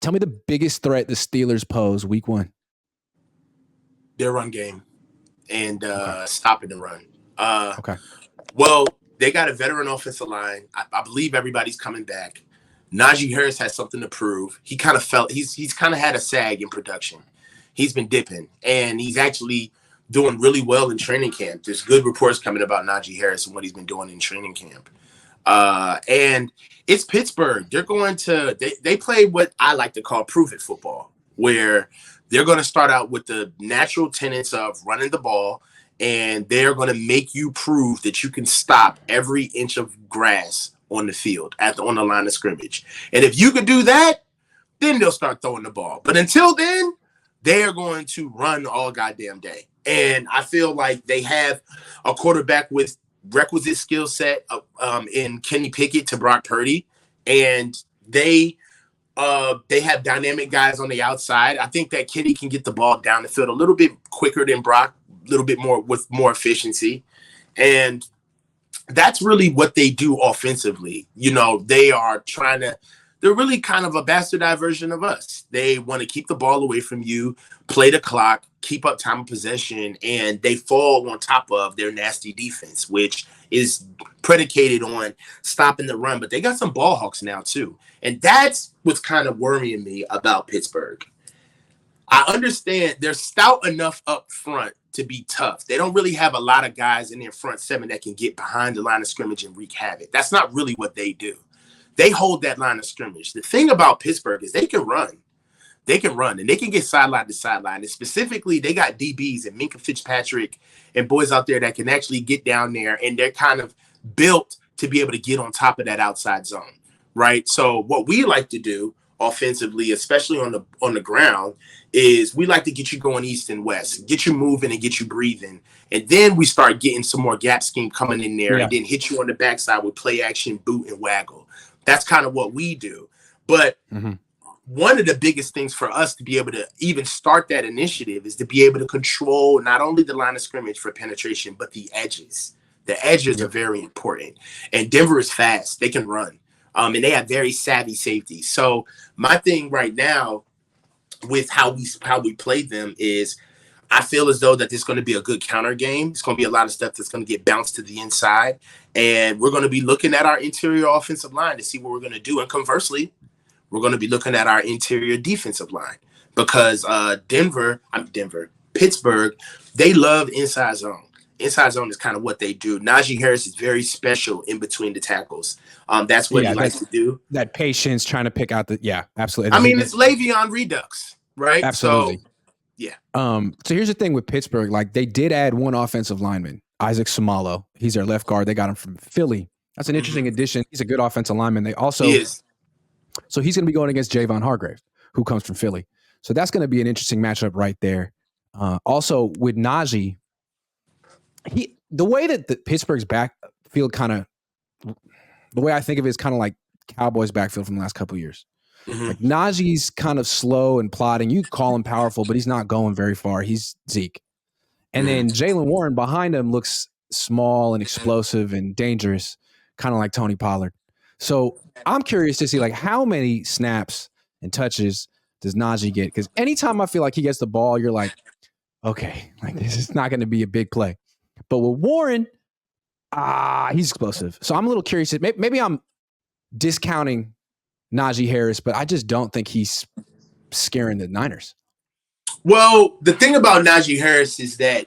Tell me the biggest threat the Steelers pose week 1. Their run game and Okay. stopping the run. Okay. Well, they got a veteran offensive line. I believe everybody's coming back. Najee Harris has something to prove. He kind of felt he's kind of had a sag in production. He's been dipping, and he's actually doing really well in training camp. There's good reports coming about Najee Harris and what he's been doing in training camp. And it's Pittsburgh. They're going to they play what I like to call prove it football, where they're going to start out with the natural tenets of running the ball, and they're going to make you prove that you can stop every inch of grass on the field on the line of scrimmage. And if you could do that, then they'll start throwing the ball. But until then, they are going to run all goddamn day. And I feel like they have a quarterback with requisite skill set in Kenny Pickett to Brock Purdy, and they have dynamic guys on the outside. I think that Kenny can get the ball down the field a little bit quicker than Brock, a little bit more with more efficiency, and that's really what they do offensively. You know, they're really kind of a bastardized version of us. They want to keep the ball away from you, play the clock, keep up time of possession, and they fall on top of their nasty defense, which is predicated on stopping the run. But they got some ball hawks now too. And that's what's kind of worrying me about Pittsburgh. I understand they're stout enough up front to be tough. They don't really have a lot of guys in their front seven that can get behind the line of scrimmage and wreak havoc. That's not really what they do. They hold that line of scrimmage. The thing about Pittsburgh is they can run. They can run, and they can get sideline to sideline. And specifically, they got DBs and Minka Fitzpatrick and boys out there that can actually get down there, and they're kind of built to be able to get on top of that outside zone, right? So what we like to do offensively, especially on the ground, is we like to get you going east and west, get you moving and get you breathing. And then we start getting some more gap scheme coming in there and then hit you on the backside with play action, boot, and waggle. That's kind of what we do. But one of the biggest things for us to be able to even start that initiative is to be able to control not only the line of scrimmage for penetration, but the edges. The edges are very important. And Denver is fast. They can run. And they have very savvy safety. So my thing right now with how we play them is I feel as though that there's going to be a good counter game. It's going to be a lot of stuff that's going to get bounced to the inside. And we're going to be looking at our interior offensive line to see what we're going to do. And conversely, we're going to be looking at our interior defensive line because Pittsburgh, they love inside zone. Inside zone is kind of what they do. Najee Harris is very special in between the tackles. That's what he likes to do. That patience, trying to pick out absolutely. I mean, it's Le'Veon Redux, right? Absolutely. So, yeah. So here's the thing with Pittsburgh. Like, they did add one offensive lineman, Isaac Somalo. He's their left guard. They got him from Philly. That's an interesting addition. He's a good offensive lineman. They also, so he's going to be going against Javon Hargrave, who comes from Philly. So that's going to be an interesting matchup right there. Also with Najee, the way that the Pittsburgh's backfield the way I think of it is kind of like Cowboys backfield from the last couple of years. Like, Najee's kind of slow and plodding. You call him powerful, but he's not going very far. He's Zeke. And then Jaylen Warren behind him looks small and explosive and dangerous, kind of like Tony Pollard. So I'm curious to see, like, how many snaps and touches does Najee get? Because anytime I feel like he gets the ball, you're like, okay, like, this is not going to be a big play. But with Warren, he's explosive. So I'm a little curious. Maybe I'm discounting Najee Harris, but I just don't think he's scaring the Niners. Well, the thing about Najee Harris is that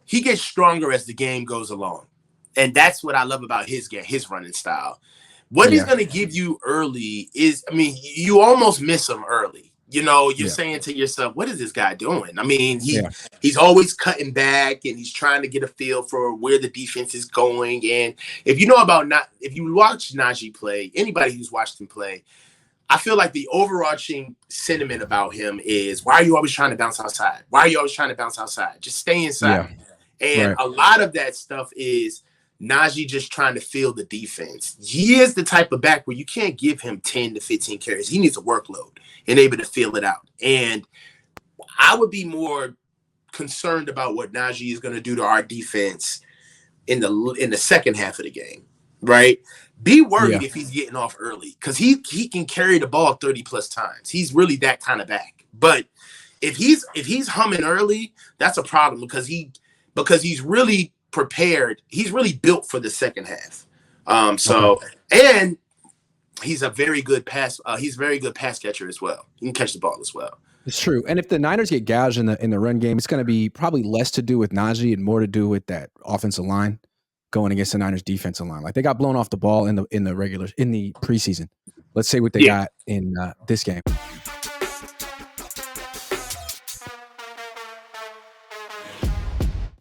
he gets stronger as the game goes along. And that's what I love about his running style. What he's going to give you early is, I mean, you almost miss him early. You know, you're saying to yourself, what is this guy doing? I mean, he's always cutting back and he's trying to get a feel for where the defense is going. And if you watch Najee play, anybody who's watched him play, I feel like the overarching sentiment about him is, why are you always trying to bounce outside? Why are you always trying to bounce outside? Just stay inside. Yeah. And a lot of that stuff is Najee just trying to feel the defense. He is the type of back where you can't give him 10 to 15 carries. He needs a workload and able to feel it out. And I would be more concerned about what Najee is going to do to our defense in the second half of the game, right? Be worried if he's getting off early, because he can carry the ball 30 plus times. He's really that kind of back. But if he's humming early, that's a problem, because he's really prepared. He's really built for the second half. And he's a very good pass. He's a very good pass catcher as well. He can catch the ball as well. It's true. And if the Niners get gouged in the run game, it's going to be probably less to do with Najee and more to do with that offensive line going against the Niners defensive line. Like, they got blown off the ball in the preseason. Let's say what they got in this game.